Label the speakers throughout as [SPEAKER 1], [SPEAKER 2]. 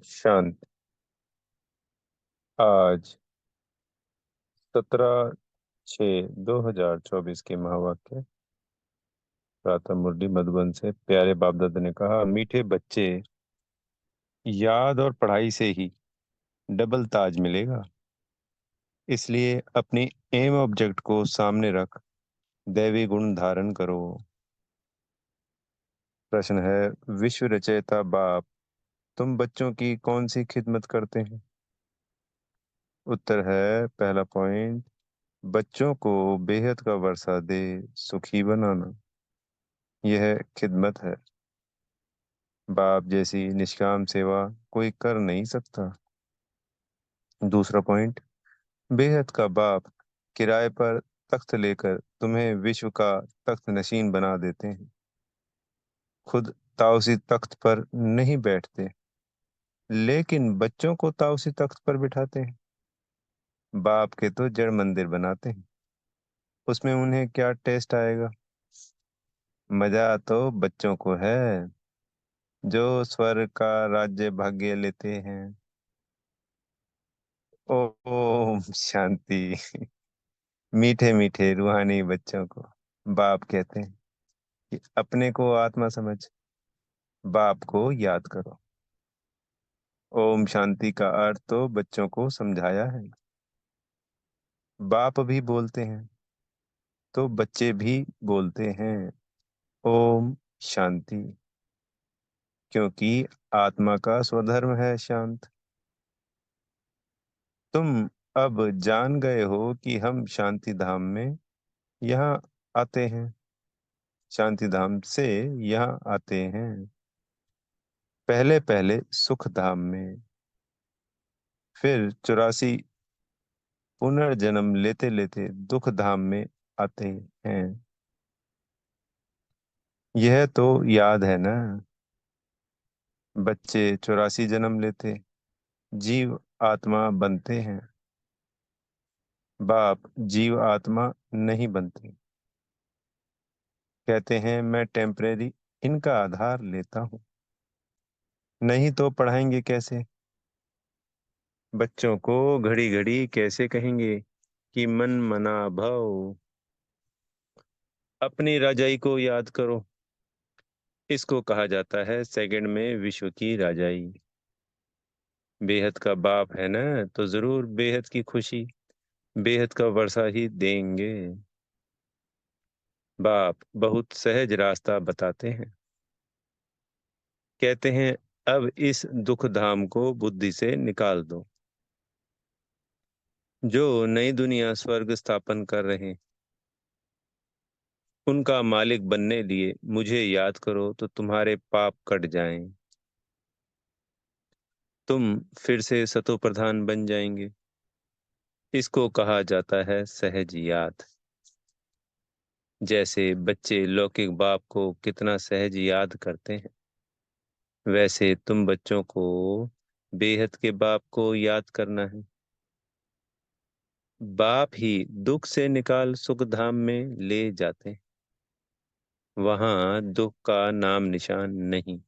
[SPEAKER 1] शांति। आज 17/6/2024 के महावाक्य प्रातः मुरली मधुबन से प्यारे बाप दादा ने कहा, मीठे बच्चे, याद और पढ़ाई से ही डबल ताज मिलेगा। इसलिए अपनी एम ऑब्जेक्ट को सामने रख दैवी गुण धारण करो। प्रश्न है, विश्व रचयिता बाप तुम बच्चों की कौन सी खिदमत करते हैं? उत्तर है, पहला पॉइंट, बच्चों को बेहद का वर्षा दे सुखी बनाना। यह खिदमत है। बाप जैसी निष्काम सेवा कोई कर नहीं सकता। दूसरा पॉइंट, बेहद का बाप किराए पर तख्त लेकर तुम्हें विश्व का तख्त नशीन बना देते हैं। खुद ताउसी तख्त पर नहीं बैठते, लेकिन बच्चों को ताउसी तख्त पर बिठाते हैं। बाप के तो जड़ मंदिर बनाते हैं, उसमें उन्हें क्या टेस्ट आएगा। मजा तो बच्चों को है जो स्वर्ग का राज्य भाग्य लेते हैं। ओम शांति। मीठे मीठे रूहानी बच्चों को बाप कहते हैं कि अपने को आत्मा समझ बाप को याद करो। ओम शांति का अर्थ तो बच्चों को समझाया है। बाप भी बोलते हैं तो बच्चे भी बोलते हैं ओम शांति, क्योंकि आत्मा का स्वधर्म है शांत। तुम अब जान गए हो कि हम शांति धाम में यहाँ आते हैं, शांति धाम से यहाँ आते हैं। पहले पहले सुख धाम में, फिर 84 पुनर्जन्म लेते लेते दुख धाम में आते हैं। यह तो याद है ना। बच्चे 84 जन्म लेते जीव आत्मा बनते हैं। बाप जीव आत्मा नहीं बनते, कहते हैं मैं टेम्परेरी इनका आधार लेता हूँ। नहीं तो पढ़ाएंगे कैसे? बच्चों को घड़ी घड़ी कैसे कहेंगे कि मन मना भव। अपनी राजाई को याद करो। इसको कहा जाता है सेकंड में विश्व की राजाई। बेहद का बाप है ना, तो जरूर बेहद की खुशी, बेहद का वर्षा ही देंगे। बाप बहुत सहज रास्ता बताते हैं। कहते हैं अब इस दुख धाम को बुद्धि से निकाल दो। जो नई दुनिया स्वर्ग स्थापन कर रहे हैं, उनका मालिक बनने लिए मुझे याद करो तो तुम्हारे पाप कट जाएं। तुम फिर से सतो प्रधान बन जाएंगे। इसको कहा जाता है सहज याद। जैसे बच्चे लौकिक बाप को कितना सहज याद करते हैं, वैसे तुम बच्चों को बेहद के बाप को याद करना है। बाप ही दुख से निकाल सुख धाम में ले जाते हैं। वहां दुख का नाम निशान नहीं।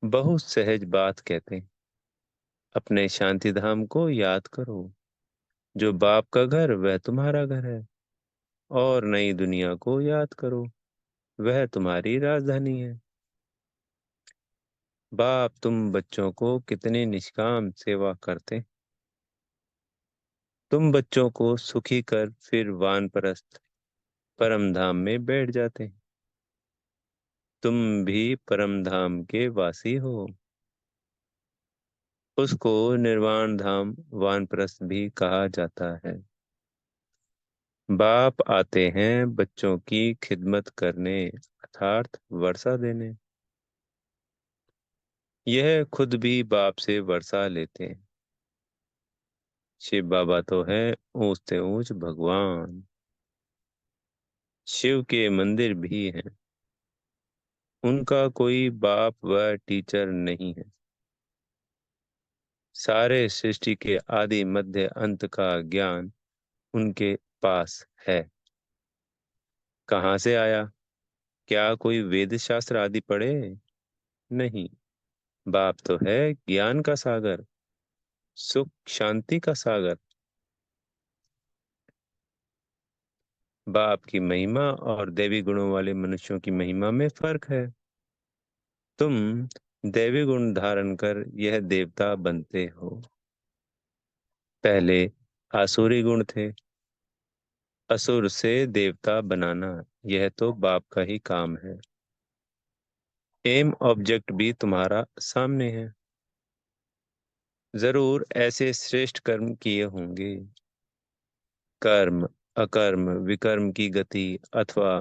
[SPEAKER 1] बहुत सहज बात कहते हैं, अपने शांति धाम को याद करो। जो बाप का घर वह तुम्हारा घर है। और नई दुनिया को याद करो, वह तुम्हारी राजधानी है। बाप तुम बच्चों को कितनी निष्काम सेवा करते। तुम बच्चों को सुखी कर फिर वानप्रस्थ परम धाम में बैठ जाते हैं। तुम भी परम धाम के वासी हो। उसको निर्वाण धाम वानप्रस्थ भी कहा जाता है। बाप आते हैं बच्चों की खिदमत करने, अर्थात वर्षा देने। यह खुद भी बाप से वर्षा लेते हैं। शिव बाबा तो है ऊंच से ऊंच भगवान। शिव के मंदिर भी हैं। उनका कोई बाप व टीचर नहीं है। सारे सृष्टि के आदि मध्य अंत का ज्ञान उनके पास है। कहाँ से आया? क्या कोई वेद शास्त्र आदि पढ़े? नहीं। बाप तो है ज्ञान का सागर, सुख शांति का सागर। बाप की महिमा और दैवी गुणों वाले मनुष्यों की महिमा में फर्क है। तुम दैवी गुण धारण कर यह देवता बनते हो। पहले आसुरी गुण थे। असुर से देवता बनाना यह तो बाप का ही काम है। एम ऑब्जेक्ट भी तुम्हारा सामने है। जरूर ऐसे श्रेष्ठ कर्म किए होंगे। कर्म, अकर्म, विकर्म की गति अथवा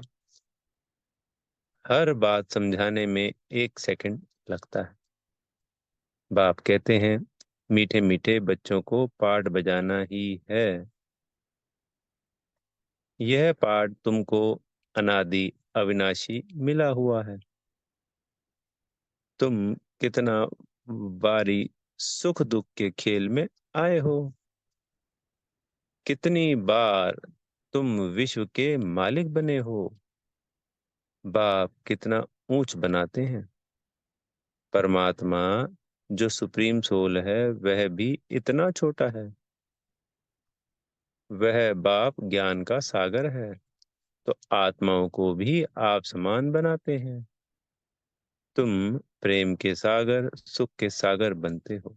[SPEAKER 1] हर बात समझाने में 1 सेकंड लगता है। बाप कहते हैं मीठे मीठे बच्चों को पाठ बजाना ही है। यह पाठ तुमको अनादि अविनाशी मिला हुआ है। तुम कितना बारी सुख दुख के खेल में आए हो। कितनी बार तुम विश्व के मालिक बने हो। बाप कितना ऊंच बनाते हैं। परमात्मा जो सुप्रीम सोल है वह भी इतना छोटा है। वह बाप ज्ञान का सागर है, तो आत्माओं को भी आप समान बनाते हैं। तुम प्रेम के सागर, सुख के सागर बनते हो।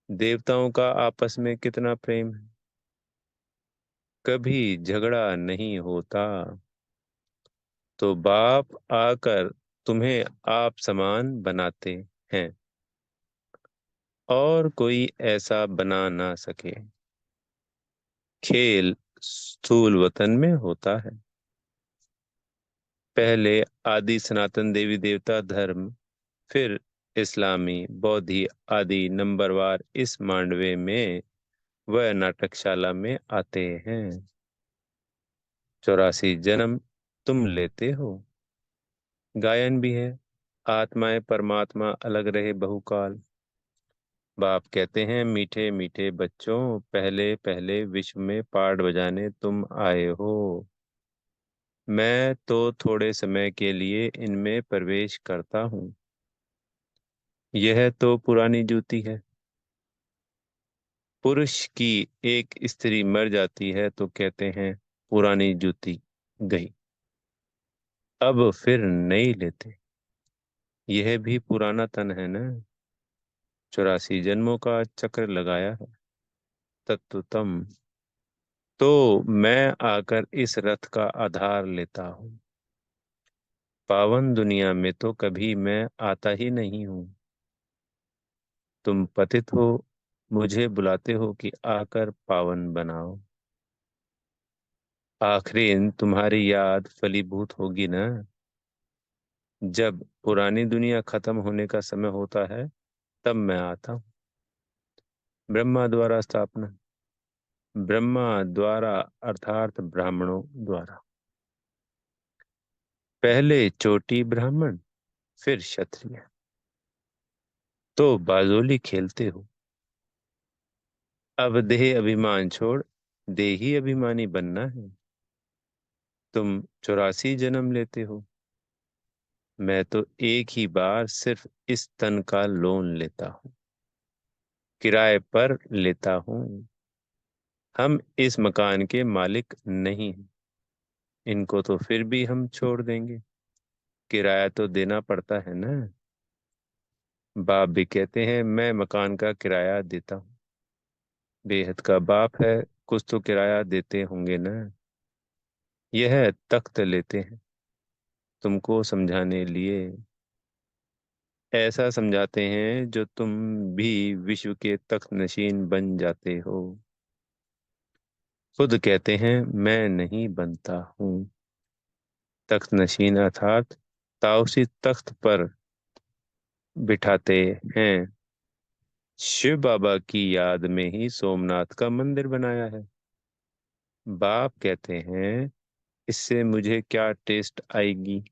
[SPEAKER 1] देवताओं का आपस में कितना प्रेम है। कभी झगड़ा नहीं होता। तो बाप आकर तुम्हें आप समान बनाते हैं और कोई ऐसा बना ना सके। खेल स्थूल वतन में होता है। पहले आदि सनातन देवी देवता धर्म, फिर इस्लामी, बौद्धी आदि नंबरवार इस मांडवे में व नाटकशाला में आते हैं। 84 जन्म तुम लेते हो। गायन भी है, आत्माएं परमात्मा अलग रहे बहुकाल। बाप कहते हैं मीठे मीठे बच्चों, पहले पहले विश्व में पाठ बजाने तुम आए हो। मैं तो थोड़े समय के लिए इनमें प्रवेश करता हूँ। यह तो पुरानी जूती है। पुरुष की एक स्त्री मर जाती है तो कहते हैं पुरानी जूती गई, अब फिर नई लेते। यह भी पुराना तन है ना। 84 जन्मों का चक्र लगाया है तत्वतम। तो मैं आकर इस रथ का आधार लेता हूँ। पावन दुनिया में तो कभी मैं आता ही नहीं हूँ। तुम पतित हो, मुझे बुलाते हो कि आकर पावन बनाओ। आखिर तुम्हारी याद फलीभूत होगी ना। जब पुरानी दुनिया खत्म होने का समय होता है तब मैं आता हूँ। ब्रह्मा द्वारा स्थापना। ब्रह्मा द्वारा अर्थात ब्राह्मणों द्वारा। पहले चोटी ब्राह्मण, फिर क्षत्रिय। तो बाजोली खेलते हो। अब देह अभिमान छोड़ देही अभिमानी बनना है। तुम 84 जन्म लेते हो। मैं तो एक ही बार सिर्फ इस तन का लोन लेता हूँ, किराए पर लेता हूँ। हम इस मकान के मालिक नहीं हैं। इनको तो फिर भी हम छोड़ देंगे, किराया तो देना पड़ता है ना। बाप भी कहते हैं मैं मकान का किराया देता हूँ। बेहद का बाप है, कुछ तो किराया देते होंगे ना। यह तख्त लेते हैं तुमको समझाने लिए। ऐसा समझाते हैं जो तुम भी विश्व के तख्त नशीन बन जाते हो। खुद कहते हैं मैं नहीं बनता हूँ। तख्त नशीन अर्थात ताउसी तख्त पर बिठाते हैं। शिव बाबा की याद में ही सोमनाथ का मंदिर बनाया है। बाप कहते हैं इससे मुझे क्या टेस्ट आएगी।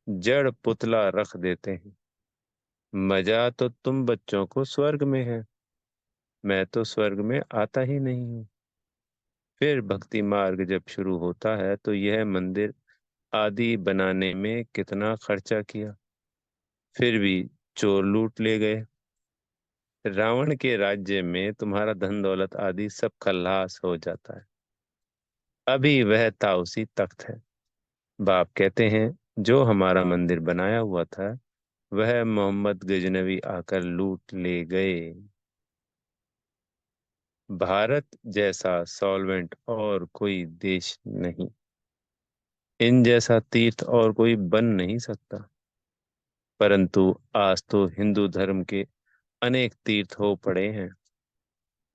[SPEAKER 1] जड़ पुतला रख देते हैं। मजा तो तुम बच्चों को स्वर्ग में है। मैं तो स्वर्ग में आता ही नहीं हूँ। फिर भक्ति मार्ग जब शुरू होता है तो यह मंदिर आदि बनाने में कितना खर्चा किया। फिर भी चोर लूट ले गए। रावण के राज्य में तुम्हारा धन दौलत आदि सब खल्लास हो जाता है। अभी वह ताऊसी तख्त है। बाप कहते हैं, जो हमारा मंदिर बनाया हुआ था वह मोहम्मद गजनवी आकर लूट ले गए। भारत जैसा सॉल्वेंट और कोई देश नहीं, इन जैसा तीर्थ और कोई बन नहीं सकता। परंतु आज तो हिंदू धर्म के अनेक तीर्थ हो पड़े हैं।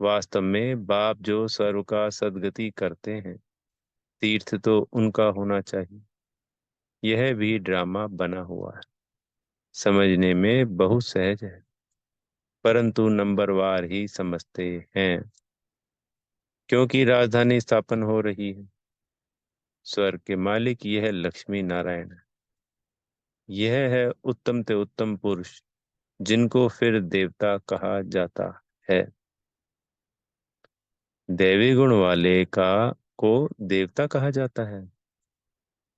[SPEAKER 1] वास्तव में बाप जो सर्व का सद्गति करते हैं, तीर्थ तो उनका होना चाहिए। यह भी ड्रामा बना हुआ है, समझने में बहुत सहज है, परंतु नंबरवार ही समझते हैं। क्योंकि राजधानी स्थापन हो रही है। स्वर्ग के मालिक यह लक्ष्मी नारायण है। यह है उत्तम ते उत्तम पुरुष, जिनको फिर देवता कहा जाता है। दैवी गुण वाले का को देवता कहा जाता है।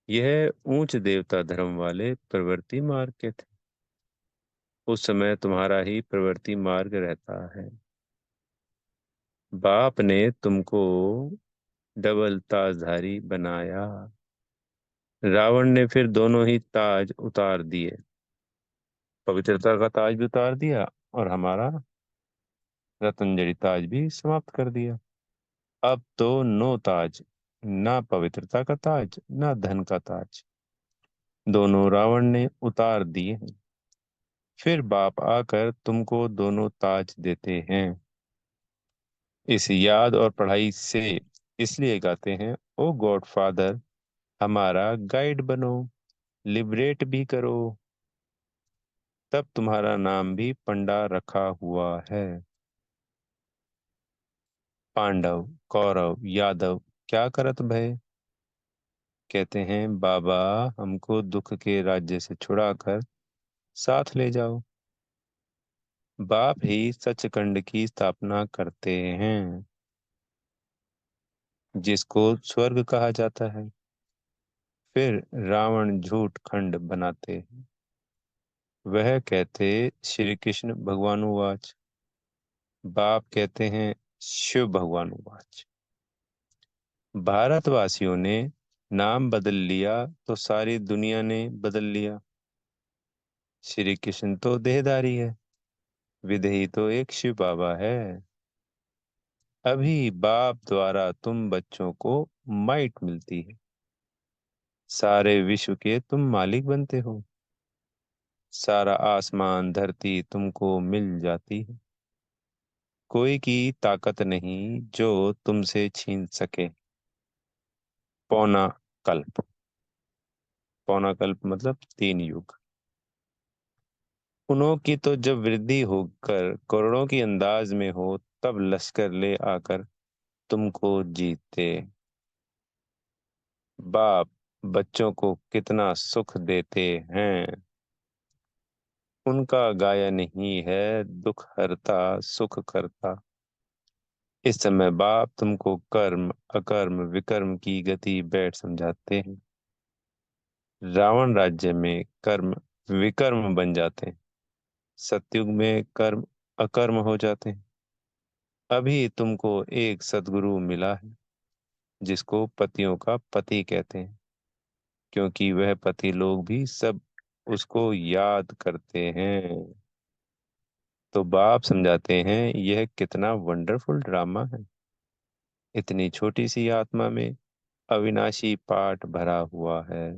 [SPEAKER 1] यह ऊंच देवता धर्म वाले प्रवृत्ति मार्ग के थे। उस समय तुम्हारा ही प्रवृत्ति मार्ग रहता है। बाप ने तुमको डबल ताजधारी बनाया। रावण ने फिर दोनों ही ताज उतार दिए। पवित्रता का ताज भी उतार दिया और हमारा रतनजड़ी ताज भी समाप्त कर दिया। अब तो नो ताज, ना पवित्रता का ताज ना धन का ताज, दोनों रावण ने उतार दिए हैं। फिर बाप आकर तुमको दोनों ताज देते हैं। इस याद और पढ़ाई से इसलिए गाते हैं, ओ गॉड फादर, हमारा गाइड बनो, लिबरेट भी करो। तब तुम्हारा नाम भी पंडा रखा हुआ है। पांडव, कौरव, यादव क्या करत भय? कहते हैं, बाबा हमको दुख के राज्य से छुड़ाकर साथ ले जाओ। बाप ही सचखंड की स्थापना करते हैं, जिसको स्वर्ग कहा जाता है। फिर रावण झूठ खंड बनाते हैं। वह कहते श्री कृष्ण भगवानुवाच, बाप कहते हैं शिव भगवानुवाच। भारतवासियों ने नाम बदल लिया तो सारी दुनिया ने बदल लिया। श्री कृष्ण तो देहधारी है, विदेही तो एक शिव बाबा है। अभी बाप द्वारा तुम बच्चों को माइट मिलती है। सारे विश्व के तुम मालिक बनते हो। सारा आसमान धरती तुमको मिल जाती है। कोई की ताकत नहीं जो तुमसे छीन सके। पौना कल्प। पौना कल्प मतलब 3 युग। उन्हों की तो जब वृद्धि होकर करोड़ों की अंदाज में हो, तब लश्कर ले आकर तुमको जीतते। बाप बच्चों को कितना सुख देते हैं। उनका गायन ही है दुख हरता सुख करता। इस समय बाप तुमको कर्म अकर्म विकर्म की गति बैठ समझाते हैं। रावण राज्य में कर्म विकर्म बन जाते हैं। सतयुग में कर्म अकर्म हो जाते हैं। अभी तुमको एक सदगुरु मिला है, जिसको पतियों का पति कहते हैं, क्योंकि वह पति लोग भी सब उसको याद करते हैं। तो बाप समझाते हैं, यह कितना वंडरफुल ड्रामा है। इतनी छोटी सी आत्मा में अविनाशी पाठ भरा हुआ है,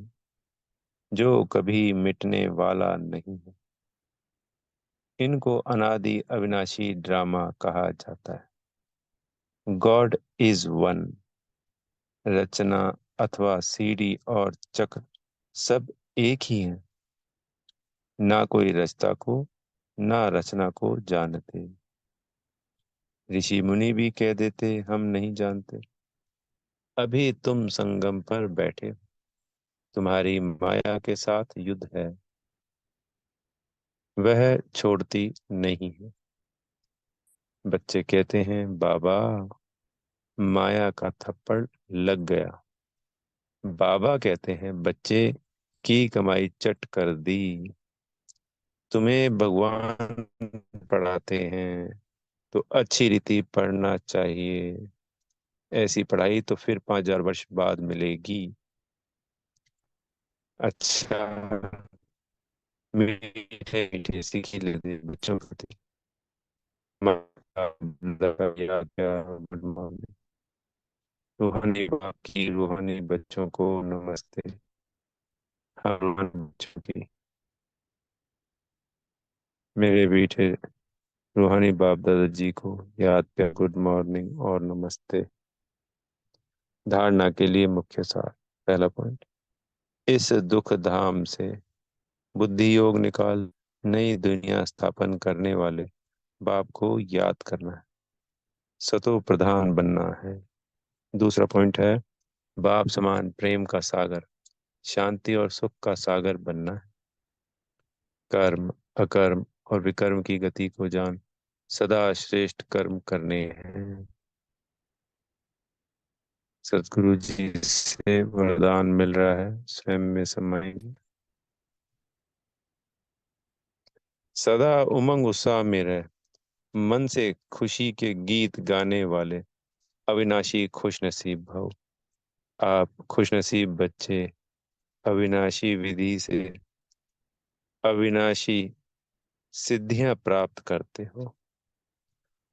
[SPEAKER 1] जो कभी मिटने वाला नहीं है। इनको अनादि अविनाशी ड्रामा कहा जाता है। God is one. रचना अथवा सीढ़ी और चक्र सब एक ही है। ना कोई रचता को ना रचना को जानते। ऋषि मुनि भी कह देते हम नहीं जानते। अभी तुम संगम पर बैठे हो, तुम्हारी माया के साथ युद्ध है। वह छोड़ती नहीं है। बच्चे कहते हैं, बाबा माया का थप्पड़ लग गया। बाबा कहते हैं, बच्चे की कमाई चट कर दी। तुम्हें भगवान पढ़ाते हैं तो अच्छी रीति पढ़ना चाहिए। ऐसी पढ़ाई तो फिर 5,000 वर्ष बाद मिलेगी। अच्छा, मीठे मीठे सीखी लेते बच्चों को थी। Good morning. रूहानी बाप की रूहानी बच्चों को नमस्ते। हाँ, रूहानी बच्चों की मेरे मीठे रूहानी बाप दादाजी को याद प्यार गुड मॉर्निंग और नमस्ते। धारणा के लिए मुख्य सार। पहला पॉइंट, इस दुख धाम से बुद्धि योग निकाल नई दुनिया स्थापन करने वाले बाप को याद करना है। सतो प्रधान बनना है। दूसरा पॉइंट है, बाप समान प्रेम का सागर, शांति और सुख का सागर बनना है। कर्म, अकर्म और विकर्म की गति को जान सदा श्रेष्ठ कर्म करने हैं। सदगुरु जी से वरदान मिल रहा है, स्वयं में समाएंगे। सदा उमंग उत्साह में रहे, मन से खुशी के गीत गाने वाले अविनाशी खुश नसीब भव। आप खुश नसीब बच्चे अविनाशी विधि से अविनाशी सिद्धियां प्राप्त करते हो।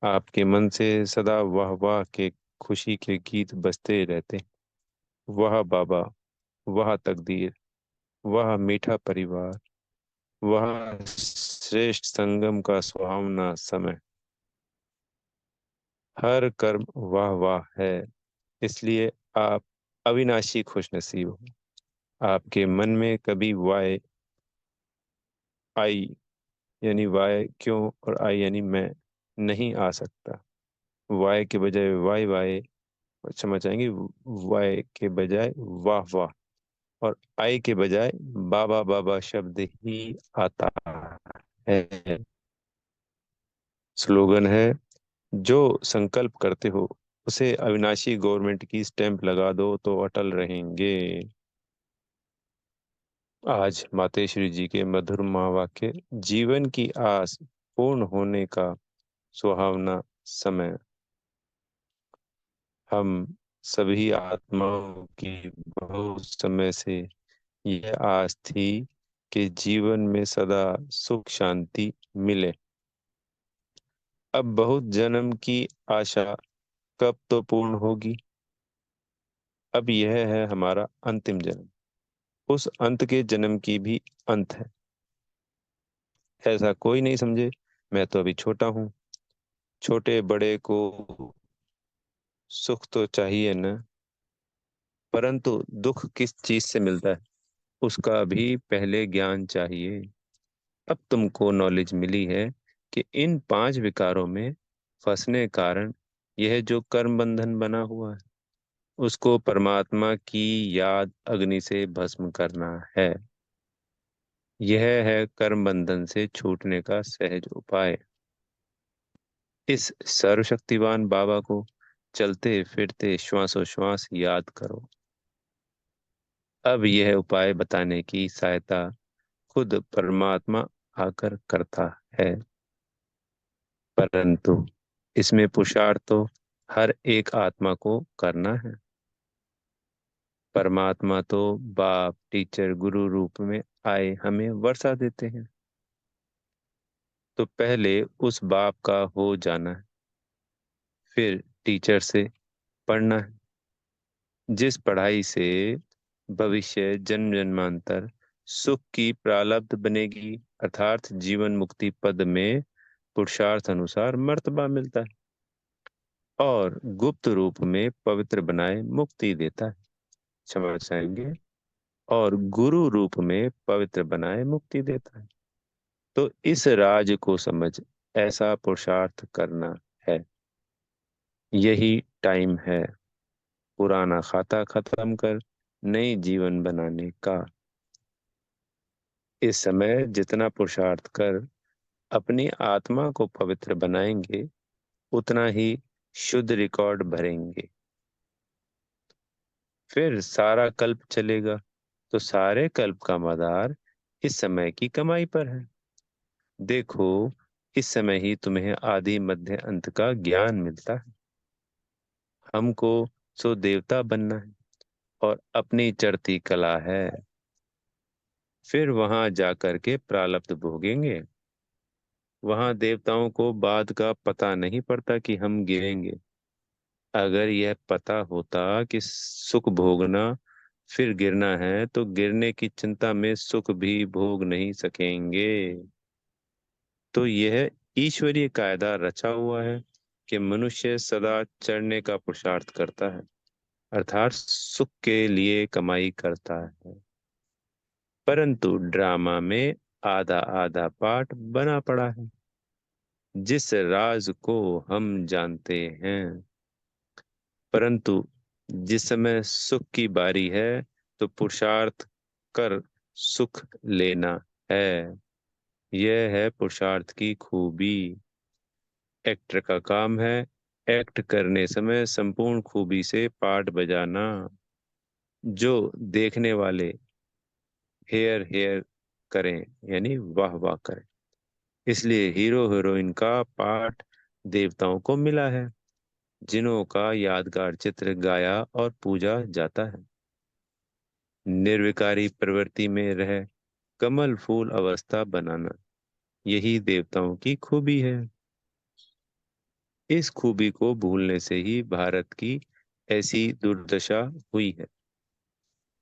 [SPEAKER 1] आपके मन से सदा वाह वाह के खुशी के गीत बजते रहते। वह बाबा, वह तकदीर, वह मीठा परिवार, वह श्रेष्ठ संगम का सुहावना समय। हर कर्म वाह वाह है, इसलिए आप अविनाशी खुशनसीब हो। आपके मन में कभी वाई आई यानी वाई क्यों और आई यानी मैं नहीं आ सकता। वाई के बजाय वाई वाई, क्षमा चाहेंगे, वाई के बजाय वाह वाह और आई के बजाय बाबा बाबा शब्द ही आता है। स्लोगन है, जो संकल्प करते हो उसे अविनाशी गवर्नमेंट की स्टैंप लगा दो तो अटल रहेंगे। आज मातेश्वरी जी के मधुर वाक्य, जीवन की आस पूर्ण होने का सुहावना समय। हम सभी आत्माओं की बहुत समय से यह आस थी कि जीवन में सदा सुख शांति मिले। अब बहुत जन्म की आशा कब तो पूर्ण होगी। अब यह है हमारा अंतिम जन्म। उस अंत के जन्म की भी अंत है, ऐसा कोई नहीं समझे। मैं तो अभी छोटा हूँ। छोटे बड़े को सुख तो चाहिए न, परंतु दुख किस चीज से मिलता है उसका भी पहले ज्ञान चाहिए। अब तुमको नॉलेज मिली है कि इन 5 विकारों में फंसने कारण यह जो कर्म बंधन बना हुआ है उसको परमात्मा की याद अग्नि से भस्म करना है। यह है कर्म बंधन से छूटने का सहज उपाय। इस सर्वशक्तिवान बाबा को चलते फिरते श्वासोश्वास याद करो। अब यह उपाय बताने की सहायता खुद परमात्मा आकर करता है, परंतु इसमें पुरुषार्थ तो हर एक आत्मा को करना है। परमात्मा तो बाप टीचर गुरु रूप में आए हमें वर्षा देते हैं, तो पहले उस बाप का हो जाना है, फिर टीचर से पढ़ना है। जिस पढ़ाई से भविष्य जन्म जन्मांतर सुख की प्रालब्ध बनेगी, अर्थात जीवन मुक्ति पद में पुरुषार्थ अनुसार मर्तबा मिलता है और गुप्त रूप में पवित्र बनाए मुक्ति देता है। क्षमा चाहेंगे, और गुरु रूप में पवित्र बनाए मुक्ति देता है। तो इस राज को समझ ऐसा पुरुषार्थ करना है। यही टाइम है पुराना खाता खत्म कर नई जीवन बनाने का। इस समय जितना पुरुषार्थ कर अपनी आत्मा को पवित्र बनाएंगे उतना ही शुद्ध रिकॉर्ड भरेंगे। फिर सारा कल्प चलेगा, तो सारे कल्प का मदार इस समय की कमाई पर है। देखो, इस समय ही तुम्हें आदि मध्य अंत का ज्ञान मिलता है। हमको सो देवता बनना है और अपनी चढ़ती कला है। फिर वहां जा कर के प्रारब्ध भोगेंगे। वहां देवताओं को बाद का पता नहीं पड़ता कि हम गिरेंगे। अगर यह पता होता कि सुख भोगना फिर गिरना है तो गिरने की चिंता में सुख भी भोग नहीं सकेंगे। तो यह ईश्वरीय कायदा रचा हुआ है कि मनुष्य सदा चढ़ने का पुरुषार्थ करता है, अर्थात सुख के लिए कमाई करता है। परंतु ड्रामा में आधा आधा पार्ट बना पड़ा है। जिस राज को हम जानते हैं, परंतु जिस समय सुख की बारी है तो पुरुषार्थ कर सुख लेना है। यह है पुरुषार्थ की खूबी। एक्टर का काम है एक्ट करने समय संपूर्ण खूबी से पार्ट बजाना, जो देखने वाले हेयर हेयर करें, यानी वाह वाह करें। इसलिए हीरो हीरोइन का पार्ट देवताओं को मिला है, जिन्हों का यादगार चित्र गाया और पूजा जाता है। निर्विकारी प्रवृत्ति में रह कमल फूल अवस्था बनाना, यही देवताओं की खूबी है। इस खूबी को भूलने से ही भारत की ऐसी दुर्दशा हुई है।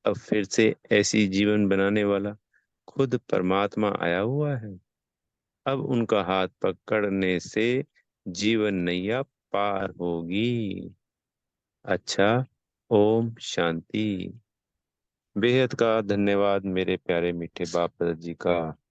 [SPEAKER 1] अब फिर से ऐसी जीवन बनाने वाला खुद परमात्मा आया हुआ है। अब उनका हाथ पकड़ने से जीवन नैया पार होगी। अच्छा, ओम शांति। बेहद का धन्यवाद मेरे प्यारे मीठे बाप दादा जी का।